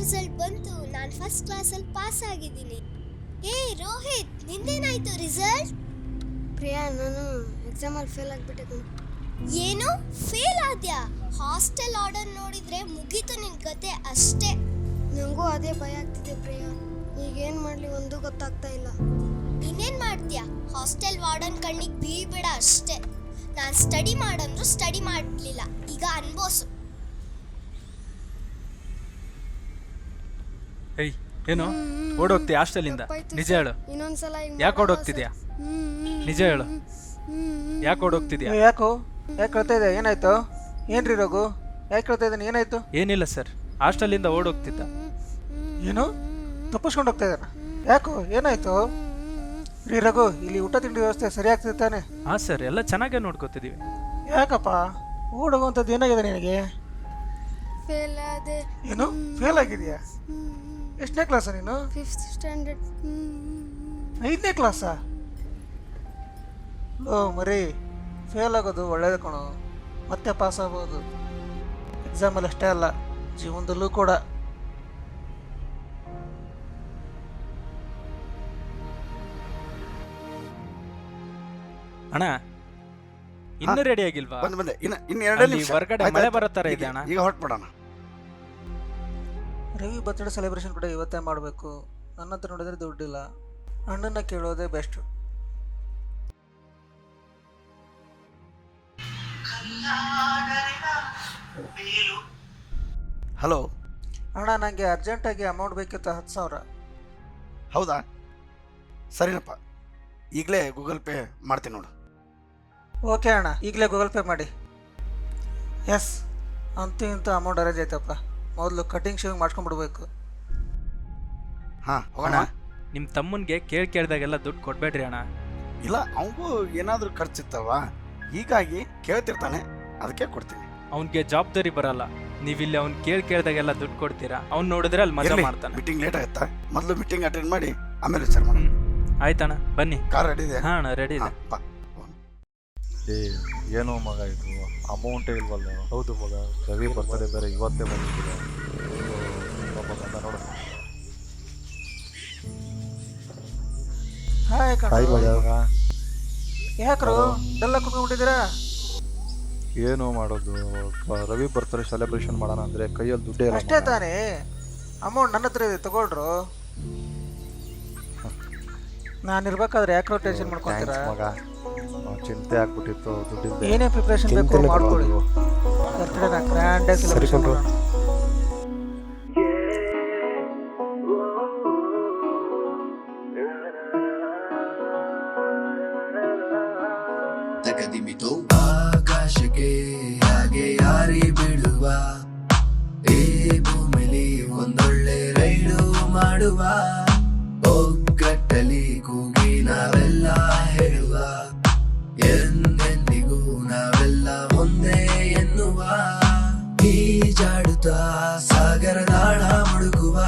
Result ಬಂತು, ನಾನು first ಕ್ಲಾಸಲ್ಲಿ ಪಾಸ್ ಆಗಿದ್ದೀನಿ. ಏ ರೋಹಿತ್, ನಿಂದೇನಾಯ್ತು ರಿಸಲ್ಟ್? ಪ್ರಿಯಾ, ನಾನು ಎಕ್ಸಾಮಲ್ಲಿ ಫೇಲ್ ಆಗಿಬಿಟ್ಟೆ. ಏನು ಫೇಲ್ ಆದ್ಯಾ? ಹಾಸ್ಟೆಲ್ ಆರ್ಡರ್ ನೋಡಿದ್ರೆ ಮುಗೀತು ನಿನ್ ಕತೆ ಅಷ್ಟೇ. ನನಗೂ ಅದೇ ಭಯ ಆಗ್ತಿದೆ ಪ್ರಿಯಾ. ಈಗೇನು ಮಾಡಲಿ ಒಂದು ಗೊತ್ತಾಗ್ತಾ ಇಲ್ಲ. ಇನ್ನೇನ್ ಮಾಡ್ತೀಯಾ? ಹಾಸ್ಟೆಲ್ ವಾರ್ಡನ್ ಕಣ್ಣಿಗೆ ಬೀಳ್ಬೇಡ ಅಷ್ಟೇ. ನಾನು ಸ್ಟಡಿ ಮಾಡಂದ್ರು ಸ್ಟಡಿ ಮಾಡಲಿಲ್ಲ, ಈಗ ಅನ್ಬೋಸು. ಏಯ್, ಏನು ಓಡೋಗ್ತೀಯ ಹಾಸ್ಟೆಲಿಂದ? ನಿಜ ಹೇಳು, ಇನ್ನೊಂದ್ಸಲ ಯಾಕೆ ಓಡೋಗ್ತಿದ್ಯಾ? ನಿಜ ಹೇಳು, ಯಾಕೆ ಓಡೋಗ್ತಿದ್ಯಾ? ಯಾಕೆ ಹೇಳ್ತಾ ಇದೆ? ಏನಾಯ್ತು? ಏನ್ರಿ ರಘು, ಯಾಕೆ ಹೇಳ್ತಾ ಇದ್ದಾನೆ? ಏನಾಯ್ತು? ಏನಿಲ್ಲ ಸರ್, ಹಾಸ್ಟೆಲಿಂದ ಓಡೋಗ್ತಿದ್ದ. ಏನು ತಪ್ಪಿಸ್ಕೊಂಡು ಹೋಗ್ತಾ ಇದ್ದಾನ? ಯಾಕೋ ಏನಾಯ್ತು? ರೀ ರಘು, ಇಲ್ಲಿ ಊಟ ತಿಂಡಿ ವ್ಯವಸ್ಥೆ ಸರಿ ಆಗ್ತಿದೆ ತಾನೆ? ಹಾಂ ಸರ್, ಎಲ್ಲ ಚೆನ್ನಾಗೇ ನೋಡ್ಕೋತಿದ್ದೀವಿ. ಯಾಕಪ್ಪ ಓಡೋಗುವಂಥದ್ದು ಏನಾಗಿದೆ ನಿನಗೆ? ಫೇಲ್ ಆದೆ. ಏನು ಫೇಲ್ ಆಗಿದೆಯಾ? ಎಷ್ಟನೇ ಕ್ಲಾಸ ನೀನು? 5th standard. 5ನೇ ಕ್ಲಾಸಾ? ಓ ಮರಿ, ಫೇಲ್ ಆಗೋದು ಒಳ್ಳೇದು ಕಣೋ, ಮತ್ತೆ ಪಾಸ್ ಆಗ್ಬೋದು. ಎಕ್ಸಾಮಲ್ಲಿ ಅಷ್ಟೇ ಅಲ್ಲ, ಜೀವನದಲ್ಲೂ ಕೂಡ. ಅಣ್ಣ, ಇನ್ನೂ ರೆಡಿ ಆಗಿಲ್ವಾ? ಬಂದೆ ಇನ್ನು 2 ನಿಮಿಷ ಹೊರಗಡೆ ಮಳೆ ಬರೋ ಥರ ಇದೆ ಅಣ್ಣ. ಈಗ ಹೊರಟ್ಬಿಡೋಣ. ರವಿ ಬರ್ತ್ಡೇ ಸೆಲೆಬ್ರೇಷನ್ ಕೂಡ ಇವತ್ತೇ ಮಾಡಬೇಕು. ನನ್ನ ಹತ್ರ ನೋಡಿದ್ರೆ ದುಡ್ಡಿಲ್ಲ, ಅಣ್ಣನ ಕೇಳೋದೇ ಬೆಸ್ಟ್. ಹಲೋ ಅಣ್ಣ, ನನಗೆ ಅರ್ಜೆಂಟಾಗಿ ಅಮೌಂಟ್ ಬೇಕಿತ್ತು, 10,000. ಹೌದಾ, ಸರಿನಪ್ಪ, ಈಗಲೇ ಗೂಗಲ್ ಪೇ ಮಾಡ್ತೀನಿ ನೋಡು. ಓಕೆ ಅಣ್ಣ, ಈಗಲೇ ಗೂಗಲ್ ಪೇ ಮಾಡಿ. ಎಸ್, ಅಂತೂ ಇಂತೂ ಅಮೌಂಟ್ ಅರೇಂಜ್ ಆಯ್ತಪ್ಪ. ಮೊದಲು ಕಟಿಂಗ್ ಶೇವಿಂಗ್ ಮಾಡ್ಕೊಂಡ್ಬಿಡ್ಬೇಕು. ಹಾಂ ಹೋಗೋಣ. ನಿಮ್ಮ ತಮ್ಮನಿಗೆ ಕೇಳ್ದಾಗೆಲ್ಲ ದುಡ್ಡು ಕೊಡಬೇಡ್ರಿ ಅಣ್ಣ. ಇಲ್ಲ, ಅವನಿಗೂ ಏನಾದರೂ ಖರ್ಚಿತ್ತಲ್ವ, ಹೀಗಾಗಿ ಕೇಳ್ತಿರ್ತಾನೆ, ಅದಕ್ಕೆ ಕೊಡ್ತೀನಿ. ಅವನಿಗೆ ಜವಾಬ್ದಾರಿ ಬರಲ್ಲ. ನೀವಿಲ್ಲಿ ಅವ್ನು ಕೇಳ್ದಾಗೆಲ್ಲ ದುಡ್ಡು ಕೊಡ್ತೀರಾ? ಅವ್ನು ನೋಡಿದ್ರೆ ಅಲ್ಲಿ ಮಜಾ ಮಾಡ್ತಾನೆ. ಮೀಟಿಂಗ್ ಲೇಟ್ ಆಗುತ್ತಾ? ಮೊದಲು ಮೀಟಿಂಗ್ ಅಟೆಂಡ್ ಮಾಡಿ ಆಮೇಲೆ ವಿಚಾರ ಮಾಡೋಣ. ಆಯ್ತಣ್ಣ, ಬನ್ನಿ. ಕಾರ್ ರೆಡಿ ಇದೆ? ಹಾಂ ಅಣ್ಣ, ರೆಡಿ ಇದೆ. ಬಾ. ಏನೋ ಮಗ ಇದು, ಅಮೌಂಟೇ ಇಲ್ವಲ್ಲ. ಹೌದು ಮಗ, ರವಿ ಬರ್ತಡೇ ಬೇರೆ ಇವತ್ತೇ ಬಂದಿದ್ದೀರ. ನೋಡು. ಹಾಯ್ ಹಾಯ್ ಮಗ. ಯಾಕ್ರು ಎಲ್ಲ ಕುತ್ಕೊಂಡ್ಬಿಟ್ಟಿದ್ದೀರಾ? ಏನು ಮಾಡೋದು, ರವಿ ಬರ್ತಡೇ ಸೆಲೆಬ್ರೇಷನ್ ಮಾಡೋಣ ಅಂದರೆ ಕೈಯಲ್ಲಿ ದುಡ್ಡೇ ಇಲ್ಲ. ಅಷ್ಟೇ ತಾನೇ, ಅಮೌಂಟ್ ನನ್ನ ಹತ್ರ ಇದೆ, ತಗೊಳ್ರು. ನಾನು ಇರ್ಬೇಕಾದ್ರೆ ಯಾಕ್ರೋ ಟೆನ್ಷನ್ ಮಾಡ್ಕೊತೀರಾ? ಮಗ, ಚಿಂತೆ ಆಗ್ಬಿಟ್ಟಿತ್ತು ದುಡ್ಡಿಂದ. ಏನೇ ಪ್ರಿಪ್ರೇಷನ್ ಬೇಕು ಮಾಡ್ಕೊಳ್ಳಿ. ಬರ್ತ್ಡೇನ ಗ್ರ್ಯಾಂಡ್ ಆಗಿ ಸೆಲೆಬ್ರೇಷನ್ ಮಾಡೋಣ. ತಕದಿಮಿತು ಆಕಾಶಕ್ಕೆ ಹಾಗೆ ಯಾರಿ ಬಿಡುವ, ಈ ಭೂಮಿಲಿ ಒಂದೊಳ್ಳೆ ರೈಡು ಮಾಡುವ, ಒಗ್ಗಟ್ಟಲಿ ಕೂಗಿ ನಾವೆಲ್ಲ ಹೇಳುವ, ಎಂದೆಂದಿಗೂ ನಾವೆಲ್ಲ ಒಂದೇ ಎನ್ನುವ, ಈಜಾಡುತ್ತಾ ಸಾಗರದಾಳ ಮುಳುಗುವ,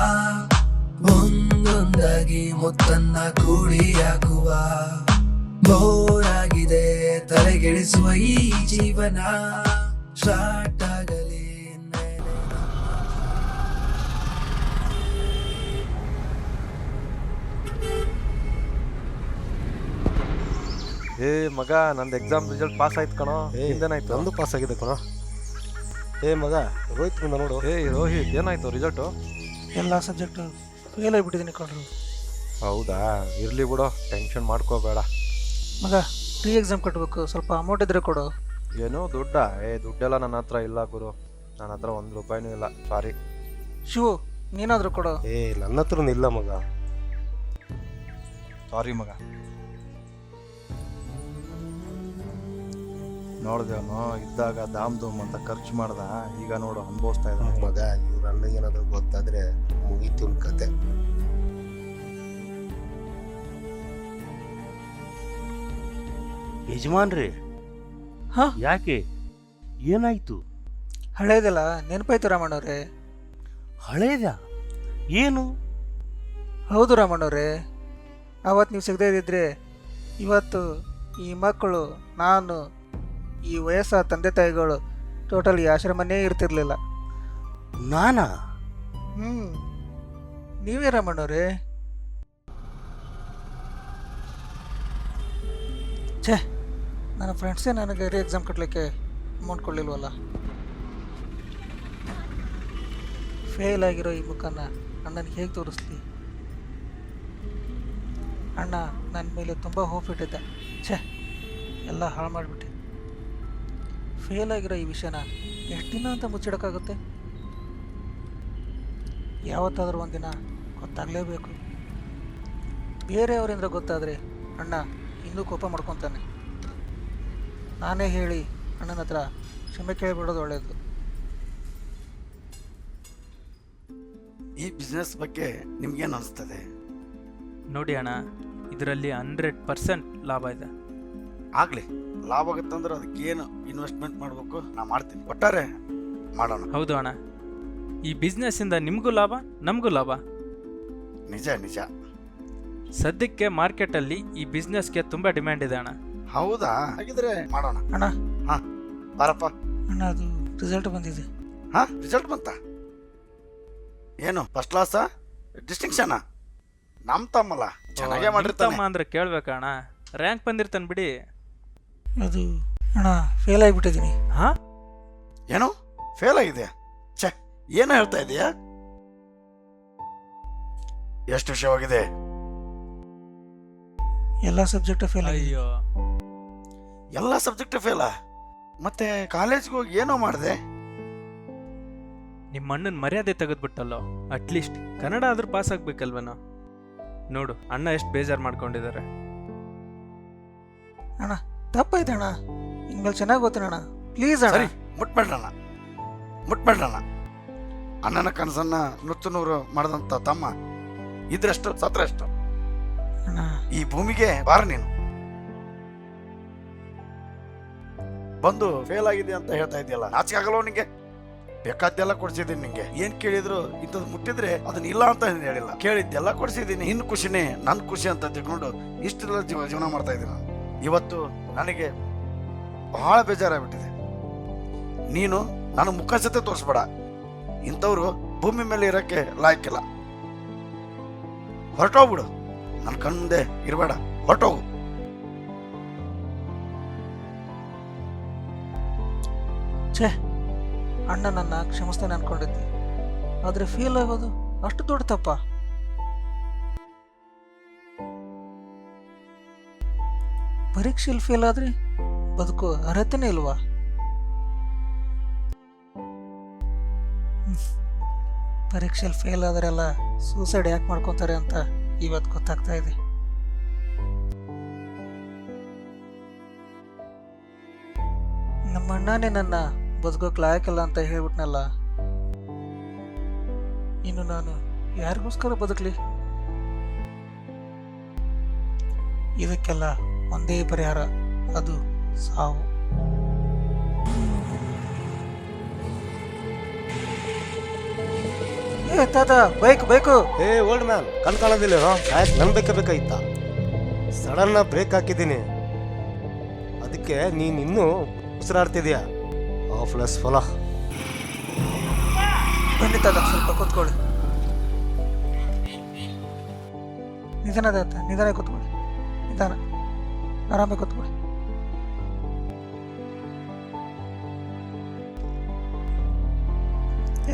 ಒಂದೊಂದಾಗಿ ಮುತ್ತನ್ನ ಕೂಡಿ ಹಾಕುವ, ಬೋರಾಗಿದೆ ತಲೆಗೆಡಿಸುವ ಈ ಜೀವನ, ಸ್ಟಾರ್ಟ್ ಆಗಲಿ. ಏ ಮಗ, ನಂದು ಎಕ್ಸಾಮ್ ರಿಸಲ್ಟ್ ಪಾಸ್ ಆಯ್ತು ಕಣೋ. ಏನಾಯ್ತು? ನಂದು ಪಾಸ್ ಆಗಿದೆ ಕಣೋ. ಏ ಮಗ, ರೋಹಿತ್ ಬಂದ ನೋಡು. ರೋಹಿತ್, ಏನಾಯ್ತು ರಿಸಲ್ಟು? ಎಲ್ಲ ಸಬ್ಜೆಕ್ಟು ಫೇಲ್ ಆಗಿಬಿಟ್ಟಿದ್ದೀನಿ ಕಣ್ರು. ಹೌದಾ, ಇರಲಿ ಬಿಡು, ಟೆನ್ಷನ್ ಮಾಡ್ಕೋಬೇಡ ಮಗ. ಪ್ರೀ ಎಕ್ಸಾಮ್ ಕಟ್ಟಬೇಕು, ಸ್ವಲ್ಪ ಅಮೌಂಟ್ ಇದ್ರೆ ಕೊಡು. ಏನು ದುಡ್ಡ? ದುಡ್ಡೆಲ್ಲ ನನ್ನ ಹತ್ರ ಇಲ್ಲ ಗುರು, ನನ್ನ ಹತ್ರ 1 ರೂಪಾಯಿನೂ ಇಲ್ಲ, ಸಾರಿ. ಶಿವು, ನೀನಾದರೂ ಕೊಡು. ನನ್ನ ಹತ್ರನೂ ಇಲ್ಲ ಮಗ, ಸಾರಿ ಮಗ. ನೋಡ್ದೇವನು ಇದ್ದಾಗ ದಾಮ್ ಧೂಮ್ ಅಂತ ಖರ್ಚು ಮಾಡ್ದ, ಈಗ ನೋಡು ಅನುಭವಿಸ್ತಾ ಇದ್ದಾನೆ ಮಗ. ಇವ್ರ ಅಣ್ಣಗೇನಾದ್ರು ಗೊತ್ತಾದ್ರೆ ಮುಗೀತು ಕತೆ. ಯಜಮಾನ್ರಿ, ಹಾ, ಯಾಕೆ, ಏನಾಯ್ತು? ಹಳೇದಲ್ಲ ನೆನಪಾಯ್ತು ರಾಮಣ್ಣವ್ರೆ? ಹಳೇದ? ಏನು? ಹೌದು ರಾಮಣ್ಣವ್ರೆ, ಅವತ್ತು ನೀವು ಸಿಗದೇ ಇದ್ದಿದ್ರೆ ಇವತ್ತು ಈ ಮಕ್ಕಳು, ನಾನು, ಈ ವಯಸ್ಸಾದ ತಂದೆ ತಾಯಿಗಳು ಟೋಟಲ್ ಈ ಆಶ್ರಮನೇ ಇರ್ತಿರ್ಲಿಲ್ಲ. ನಾನಾ? ನೀವೇ ರಾಮಣ್ಣವ್ರೆ. ಛೇ, ನನ್ನ ಫ್ರೆಂಡ್ಸೇ ನನಗೆ ರೀ ಎಕ್ಸಾಮ್ ಕಟ್ಟಲಿಕ್ಕೆ ಅಮೌಂಟ್ ಕೊಡಲಿಲ್ವಲ್ಲ. ಫೇಲ್ ಆಗಿರೋ ಈ ಮುಖನ ಅಣ್ಣನಿಗೆ ಹೇಗೆ ತೋರಿಸ್ಲಿ? ಅಣ್ಣ ನನ್ನ ಮೇಲೆ ತುಂಬ ಹೋಪ್ ಇಟ್ಟಿದ್ದೆ. ಛೇ, ಎಲ್ಲ ಹಾಳು ಮಾಡಿಬಿಟ್ಟೆ. ಫೇಲ್ ಆಗಿರೋ ಈ ವಿಷಯನ ಎಷ್ಟು ದಿನ ಅಂತ ಮುಚ್ಚಿಡೋಕ್ಕಾಗುತ್ತೆ? ಯಾವತ್ತಾದರೂ ಒಂದಿನ ಗೊತ್ತಾಗಲೇಬೇಕು. ಬೇರೆಯವರಿಂದ ಗೊತ್ತಾದರೆ ಅಣ್ಣ ಇನ್ನೂ ಕೋಪ ಮಾಡ್ಕೊತಾನೆ. ನಾನೇ ಹೇಳಿ ಅಣ್ಣನ ಹತ್ರ ಕ್ಷಮೆ ಕೇಳಿಬಿಡೋದು ಒಳ್ಳೆಯದು. ಈ ಬಿಸ್ನೆಸ್ ಬಗ್ಗೆ ನಿಮ್ಗೇನು ಅನಿಸ್ತದೆ? ನೋಡಿ ಅಣ್ಣ, ಇದರಲ್ಲಿ 100% ಲಾಭ ಇದೆ. ಆಗಲಿ, ಲಾಭ ಆಗುತ್ತಂದ್ರೆ ಅದಕ್ಕೇನು ಇನ್ವೆಸ್ಟ್ಮೆಂಟ್ ಮಾಡಬೇಕು ನಾ ಮಾಡ್ತೀನಿ. ಒಟ್ಟಾರೆ ಮಾಡೋಣ. ಹೌದು ಅಣ್ಣ, ಈ ಬಿಸ್ನೆಸ್ಸಿಂದ ನಿಮಗೂ ಲಾಭ, ನಮಗೂ ಲಾಭ. ನಿಜ ನಿಜ. ಸದ್ಯಕ್ಕೆ ಮಾರ್ಕೆಟಲ್ಲಿ ಈ ಬಿಸ್ನೆಸ್ಗೆ ತುಂಬ ಡಿಮ್ಯಾಂಡ್ ಇದೆ ಅಣ್ಣ. ಹೌದಾ? ಹಾಗಿದ್ರೆ ಮಾಡೋಣ. ಅಣ್ಣ ಹಾಂ, ಬಾರಪ್ಪ. ಅಣ್ಣ, ಅದು ರಿಸಲ್ಟ್ ಬಂದಿದೆ. ಹಾಂ, ರಿಸಲ್ಟ್ ಬಂತ? ಏನು ಫಸ್ಟ್ ಕ್ಲಾಸಾ, ಡಿಸ್ಟಿಂಕ್ಷನಾ? ನಮ್ಮ ತಮ್ಮಲ್ಲ, ಚೆನ್ನಾಗೇ ಮಾಡಿರ್ತಾನೆ. ತಮ್ಮ ಅಂದ್ರೆ ಕೇಳ್ಬೇಕಣ್ಣ, ರ್ಯಾಂಕ್ ಬಂದಿರ್ತಾನೆ ಬಿಡಿ. ಅದು ಅಣ್ಣ, ಫೇಲ್ ಆಗಿಬಿಟ್ಟಿದ್ದೀನಿ. ಹಾ, ಏನು ಫೇಲ್ ಆಗಿದೆಯಾ? ಛೇ, ಏನು ಹೇಳ್ತಾ ಇದೀಯಾ? ಎಷ್ಟು ವಿಷಯವಾಗಿದೆ? ಎಲ್ಲ ಸಬ್ಜೆಕ್ಟ್ ಫೇಲ್ ಆಗಿದೆ. ಅಯ್ಯೋ, ಎಲ್ಲ ಸಬ್ಜೆಕ್ಟ್ ಫೇಲಾ? ಮತ್ತೆ ಕಾಲೇಜ್ಗೆ ಹೋಗಿ ಏನೋ ಮಾಡಿದೆ? ನಿಮ್ಮ ಅಣ್ಣನ ಮರ್ಯಾದೆ ತೆಗೆದ್ಬಿಟ್ಟಲ್ಲೋ. ಅಟ್ಲೀಸ್ಟ್ ಕನ್ನಡ ಆದ್ರೂ ಪಾಸ್ ಆಗ್ಬೇಕಲ್ವನೋ. ನೋಡು ಅಣ್ಣ ಎಷ್ಟು ಬೇಜಾರು ಮಾಡ್ಕೊಂಡಿದ್ದಾರೆ. ಅಣ್ಣ ತಪ್ಪಾಯ್ತು ಅಣ್ಣ, ಇನ್ಮೇಲೆ ಚೆನ್ನಾಗಿ ಓದ್ತೀನಿ ಅಣ್ಣ, ಪ್ಲೀಸ್ ಅಣ್ಣ. ಸರಿ, ಮುಟ್ಬೇಡ್ರಣ್ಣ. ಅಣ್ಣನ ಕನಸನ್ನ ನುಚ್ಚು ನೂರು ಮಾಡಿದಂಥ ತಮ್ಮ ಇದ್ರಷ್ಟು ಸತ್ರಷ್ಟು. ಅಣ್ಣ ಈ ಭೂಮಿಗೆ ಬಾರ ನೀನು. ಬಂದು ಫೇಲ್ ಆಗಿದೆ ಅಂತ ಹೇಳ್ತಾ ಇದೆಯಲ್ಲ, ನಾಚಿಕೆ ಆಗಲ್ಲ ನಿಂಗೆ? ಬೇಕಾದ್ದೆಲ್ಲ ಕೊಡ್ಸಿದ್ದೀನಿ ನಿಂಗೆ. ಏನ್ ಕೇಳಿದ್ರು ಇಂಥದ್ದು ಮುಟ್ಟಿದ್ರೆ ಅದನ್ನ ಇಲ್ಲ ಅಂತ ಹೇಳಿಲ್ಲ. ಕೇಳಿದ್ದೆಲ್ಲ ಕೊಡ್ಸಿದ್ದೀನಿ. ಇನ್ನು ಖುಷಿನೇ ನನ್ನ ಖುಷಿ ಅಂತ ತಿಳ್ಕೊಂಡು ಇಷ್ಟೆಲ್ಲ ಜೀವನ ಮಾಡ್ತಾ ಇದ್ದೀನಿ ನಾನು. ಇವತ್ತು ನನಗೆ ಬಹಳ ಬೇಜಾರಾಗ್ಬಿಟ್ಟಿದೆ. ನೀನು ನನ್ನ ಮುಖ ಸತೆ ತೋರಿಸ್ಬೇಡ. ಇಂಥವ್ರು ಭೂಮಿ ಮೇಲೆ ಇರೋಕ್ಕೆ ಲಾಯಕ್ಕಿಲ್ಲ. ಹೊರಟೋಗ್ಬಿಡು, ನನ್ನ ಕಣ್ಮುಂದೆ ಇರಬೇಡ, ಹೊರಟೋಗು. ಛೇ, ಅಣ್ಣ ನನ್ನ ಕ್ಷಮಿಸ್ತಾನೆ ಅನ್ಕೊಂಡಿದ್ದೆ, ಆದರೆ ಫೇಲ್ ಆಗೋದು ಅಷ್ಟು ದೊಡ್ಡ ತಪ್ಪ? ಪರೀಕ್ಷೆಯಲ್ಲಿ ಫೇಲ್ ಆದ್ರೆ ಬದುಕು ಅರ್ಹತೆನೇ ಇಲ್ವಾ? ಪರೀಕ್ಷೆಯಲ್ಲಿ ಫೇಲ್ ಆದರೆಲ್ಲ ಸೂಸೈಡ್ ಯಾಕೆ ಮಾಡ್ಕೊತಾರೆ ಅಂತ ಇವತ್ತು ಗೊತ್ತಾಗ್ತಾ ಇದೆ. ನಮ್ಮ ಅಣ್ಣನೇ ನನ್ನ ಬದುಕೋಕ್ ಲಾಯಕ್ಕಿಲ್ಲ ಅಂತ ಹೇಳ್ಬಿಟ್ನಲ್ಲ. ಇನ್ನು ನಾನು ಯಾರಿಗೋಸ್ಕರ ಬದುಕಲಿ? ಇದಕ್ಕೆಲ್ಲ ಒಂದೇ ಪರಿಹಾರ, ಅದು ಸಾವು. ಏ ತಾತ, ಬೇಕು. ಏ ಓಲ್ಡ್ ಮ್ಯಾನ್, ಕಣ್ ಕಾಣೋದಿಲ್ಲ ಸಾಯಕ್ ನನ್ ಬೇಕಾಯ್ತಾ? ಸಡನ್ ಬ್ರೇಕ್ ಹಾಕಿದ್ದೀನಿ, ಅದಕ್ಕೆ ನೀನ್ ಇನ್ನೂ ಉಸಿರಾಡ್ತಿದ್ಯಾ. ಆಫ್ಲೆಸ್ ಫಲ. ಬನ್ನಿ ತಾತ, ಸ್ವಲ್ಪ ಕೂತ್ಕೊಳ್ಳಿ. ನಿಧಾನ ತಾತ, ನಿಧಾನ ಕೂತ್ಕೊಳ್ಳಿ. ನಿಧಾನ, ಆರಾಮಾಗಿ ಕೂತ್ಕೊಳ್ಳಿ.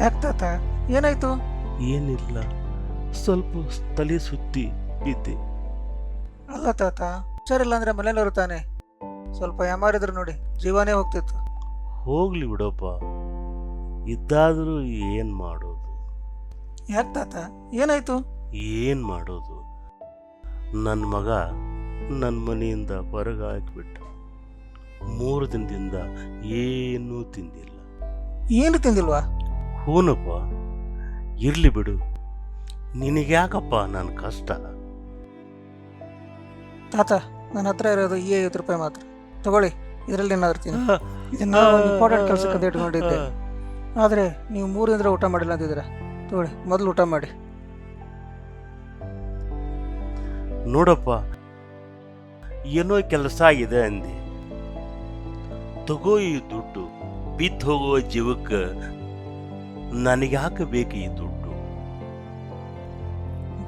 ಯಾಕೆ ತಾತ, ಏನಾಯ್ತು? ಏನಿಲ್ಲ, ಸ್ವಲ್ಪ ತಲೆ ಸುತ್ತಿ ಬಿದ್ದೆ. ಅಲ್ಲ ತಾತ, ಹುಷಾರಿಲ್ಲ ಅಂದ್ರೆ ಮನೇಲಿ ತಾನೆ, ಸ್ವಲ್ಪ ಯಾಮಾರಿದ್ರು ನೋಡಿ ಜೀವನೇ ಹೋಗ್ತಿತ್ತು. ಹೋಗ್ಲಿ ಬಿಡಪ್ಪ, ಇದ್ದಾದರೂ ಏನ್ ಮಾಡೋದು? ಯಾಕೆ ತಾತ, ಏನಾಯ್ತು? ಏನ್ ಮಾಡೋದು? ನನ್ನ ಮಗ ನನ್ನ ಮನೆಯಿಂದ ಹೊರಗೆ ಹಾಕಿಬಿಟ್ಟ. 3 ದಿನದಿಂದ ಏನೂ ತಿಂದಿಲ್ಲ. ಏನು ತಿಂದಿಲ್ವಾ? ಹೂನಪ್ಪ, ಇರ್ಲಿ ಬಿಡು, ನಿನಗ್ಯಾಕಪ್ಪ ನನ್ನ ಕಷ್ಟ? ತಾತ, ನನ್ನ ಹತ್ರ ಇರೋದು ಈ 50 ರೂಪಾಯಿ ಮಾತ್ರ ತಗೊಳ್ಳಿ, ಇದರಲ್ಲಿ ಏನಾದ್ರು ತಿನ್ನಿ. ಇದನ್ನ ಇಂಪಾರ್ಟೆಂಟ್ ಕೆಲಸಕ್ಕೆ ಇಟ್ಕೊಂಡಿದ್ದೆ, ಆದರೆ ನೀವು 3 ದಿನ ಊಟ ಮಾಡಿಲ್ಲ ಅಂತಿದ್ದೀರಾ. ತಗೊಳ್ಳಿ, ಮೊದಲು ಊಟ ಮಾಡಿ. ನೋಡಪ್ಪ, ಏನೋ ಕೆಲಸ ಆಗಿದೆ ಅಂದೆ, ತಗೋ ಈ ದುಡ್ಡು. ಬಿದ್ದು ಹೋಗುವ ಜೀವಕ್ಕೆ ನನಗೆ ಹಾಕಬೇಕು ಈ ದುಡ್ಡು.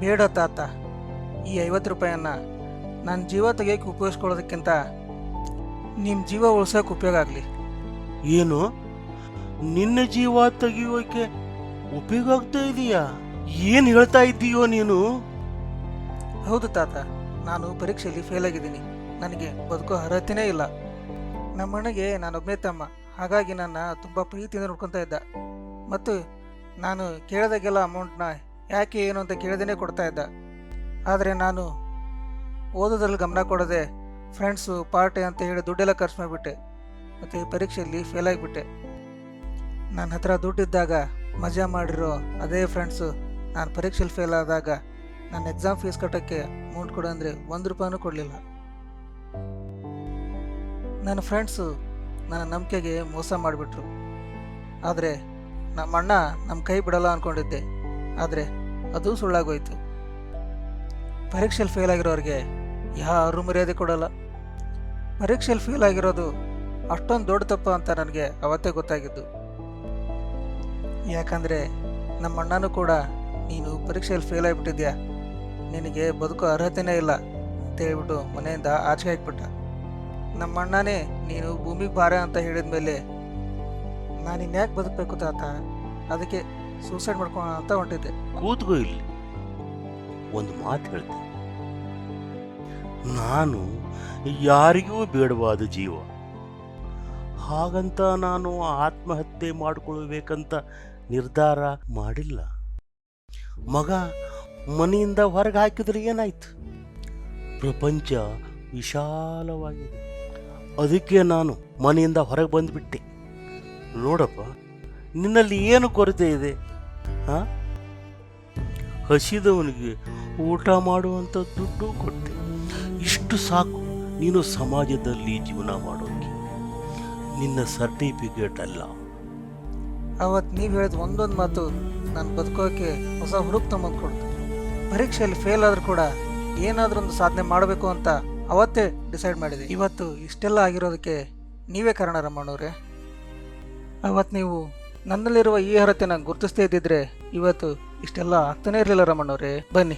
ಬೇಡ ತಾತ, ಈ 50 ರೂಪಾಯಿಯನ್ನು ನಾನು ಜೀವ ತೆಗಿಯೋಕೆ ಉಪಯೋಗಿಸ್ಕೊಳ್ಳೋದಕ್ಕಿಂತ ನಿಮ್ಮ ಜೀವ ಉಳ್ಸೋಕೆ ಉಪಯೋಗ ಆಗಲಿ. ಏನು, ನಿನ್ನ ಜೀವ ತೆಗೆಯೋಕೆ ಉಪಯೋಗ ಆಗ್ತಾ ಇದೆಯಾ? ಏನು ಹೇಳ್ತಾ ಇದ್ದೀಯೋ ನೀನು? ಹೌದು ತಾತ, ನಾನು ಪರೀಕ್ಷೆಯಲ್ಲಿ ಫೇಲ್ ಆಗಿದ್ದೀನಿ. ನನಗೆ ಬದುಕೋ ಅರ್ಹತೆಯೇ ಇಲ್ಲ. ನಮ್ಮಣ್ಣಗೆ ನಾನೊಬ್ಬನೇ ತಮ್ಮ, ಹಾಗಾಗಿ ನನ್ನ ತುಂಬ ಪ್ರೀತಿಯಿಂದ ನೋಡ್ಕೊತಾ ಇದ್ದ. ಮತ್ತು ನಾನು ಕೇಳಿದಾಗೆಲ್ಲ ಅಮೌಂಟ್ನ ಯಾಕೆ ಏನು ಅಂತ ಕೇಳದೇ ಕೊಡ್ತಾ ಇದ್ದ. ಆದರೆ ನಾನು ಓದೋದ್ರಲ್ಲಿ ಗಮನ ಕೊಡದೆ ಫ್ರೆಂಡ್ಸು ಪಾರ್ಟಿ ಅಂತ ಹೇಳಿ ದುಡ್ಡೆಲ್ಲ ಖರ್ಚು ಮಾಡಿಬಿಟ್ಟೆ. ಮತ್ತು ಪರೀಕ್ಷೆಯಲ್ಲಿ ಫೇಲ್ ಆಗಿಬಿಟ್ಟೆ. ನನ್ನ ಹತ್ರ ದುಡ್ಡಿದ್ದಾಗ ಮಜಾ ಮಾಡಿರೋ ಅದೇ ಫ್ರೆಂಡ್ಸು ನಾನು ಪರೀಕ್ಷೆಯಲ್ಲಿ ಫೇಲ್ ಆದಾಗ ನನ್ನ ಎಕ್ಸಾಮ್ ಫೀಸ್ ಕಟ್ಟೋಕ್ಕೆ ಅಮೌಂಟ್ ಕೊಡು ಅಂದರೆ 1 ರೂಪಾಯಿನೂ ಕೊಡಲಿಲ್ಲ. ನನ್ನ ಫ್ರೆಂಡ್ಸು ನನ್ನ ನಂಬಿಕೆಗೆ ಮೋಸ ಮಾಡಿಬಿಟ್ರು. ಆದರೆ ನಮ್ಮ ಅಣ್ಣ ನಮ್ಮ ಕೈ ಬಿಡಲ್ಲ ಅಂದ್ಕೊಂಡಿದ್ದೆ, ಆದರೆ ಅದು ಸುಳ್ಳಾಗೋಯ್ತು. ಪರೀಕ್ಷೆಯಲ್ಲಿ ಫೇಲ್ ಆಗಿರೋರಿಗೆ ಯಾರೂ ಮರ್ಯಾದೆ ಕೊಡಲ್ಲ. ಪರೀಕ್ಷೆಯಲ್ಲಿ ಫೇಲ್ ಆಗಿರೋದು ಅಷ್ಟೊಂದು ದೊಡ್ಡ ತಪ್ಪು ಅಂತ ನನಗೆ ಅವತ್ತೇ ಗೊತ್ತಾಗಿದ್ದು. ಯಾಕಂದರೆ ನಮ್ಮ ಅಣ್ಣನೂ ಕೂಡ ನೀನು ಪರೀಕ್ಷೆಯಲ್ಲಿ ಫೇಲ್ ಆಗಿಬಿಟ್ಟಿದ್ಯಾ, ನಿನಗೆ ಬದುಕೋ ಅರ್ಹತೆಯೇ ಇಲ್ಲ ಅಂತ ಹೇಳ್ಬಿಟ್ಟು ಮನೆಯಿಂದ ಆಚೆ ಹಾಕ್ಬಿಟ್ಟ. ನಮ್ಮ ಅಣ್ಣನೇ ನೀನು ಭೂಮಿಗೆ ಭಾರ ಅಂತ ಹೇಳಿದ ಮೇಲೆ ನಾನು ಇನ್ಯಾಕೆ ಬದುಕಬೇಕು ತಾತ, ಅದಕ್ಕೆ ಸೂಸೈಡ್ ಮಾಡ್ಕೊಳ್ಳೋಣ ಅಂತ ಹೊಂಟಿದ್ದೆ. ಕೂತ್ಕೋ ಇಲ್ಲಿ, ಒಂದು ಮಾತು ಹೇಳ್ತೀನಿ. ನಾನು ಯಾರಿಗೂ ಬೇಡವಾದ ಜೀವ, ಹಾಗಂತ ನಾನು ಆತ್ಮಹತ್ಯೆ ಮಾಡಿಕೊಳ್ಬೇಕಂತ ನಿರ್ಧಾರ ಮಾಡಿಲ್ಲ. ಮಗ ಮನೆಯಿಂದ ಹೊರಗೆ ಹಾಕಿದ್ರೆ ಏನಾಯ್ತು? ಪ್ರಪಂಚ ವಿಶಾಲವಾಗಿದೆ, ಅದಕ್ಕೆ ನಾನು ಮನೆಯಿಂದ ಹೊರಗೆ ಬಂದುಬಿಟ್ಟೆ. ನೋಡಪ್ಪ, ನಿನ್ನಲ್ಲಿ ಏನು ಕೊರತೆ ಇದೆ? ಹಸಿದವನಿಗೆ ಊಟ ಮಾಡುವಂಥ ದುಡ್ಡು ಕೊಟ್ಟೆ, ಇಷ್ಟು ಸಾಕು ನೀನು ಸಮಾಜದಲ್ಲಿ ಜೀವನ ಮಾಡೋಕ್ಕೆ. ನಿನ್ನ ಸರ್ಟಿಫಿಕೇಟ್ ಅಲ್ಲ. ಅವತ್ತು ನೀವು ಹೇಳಿದ ಒಂದೊಂದು ಮಾತು ನಾನು ಬದುಕೋಕೆ ಹೊಸ ಹುಡುಕ್ ತಂಬಂದ್ಕೊಡ್ತು. ಪರೀಕ್ಷೆಯಲ್ಲಿ ಫೇಲ್ ಆದರೂ ಕೂಡ ಏನಾದರೂ ಒಂದು ಸಾಧನೆ ಮಾಡಬೇಕು ಅಂತ ಅವತ್ತೇ ಡಿಸೈಡ್ ಮಾಡಿದೆ. ಇವತ್ತು ಇಷ್ಟೆಲ್ಲ ಆಗಿರೋದಕ್ಕೆ ನೀವೇ ಕಾರಣ ರಮಣ್ಣವ್ರೆ. ಅವತ್ತು ನೀವು ನನ್ನಲ್ಲಿರುವ ಈ ಅರ್ಹತೆನ ಗುರುತಿಸ್ದೇ ಇದ್ದಿದ್ರೆ ಇವತ್ತು ಇಷ್ಟೆಲ್ಲ ಆಗ್ತಾನೇ ಇರಲಿಲ್ಲ ರಮಣ್ಣವ್ರೆ. ಬನ್ನಿ.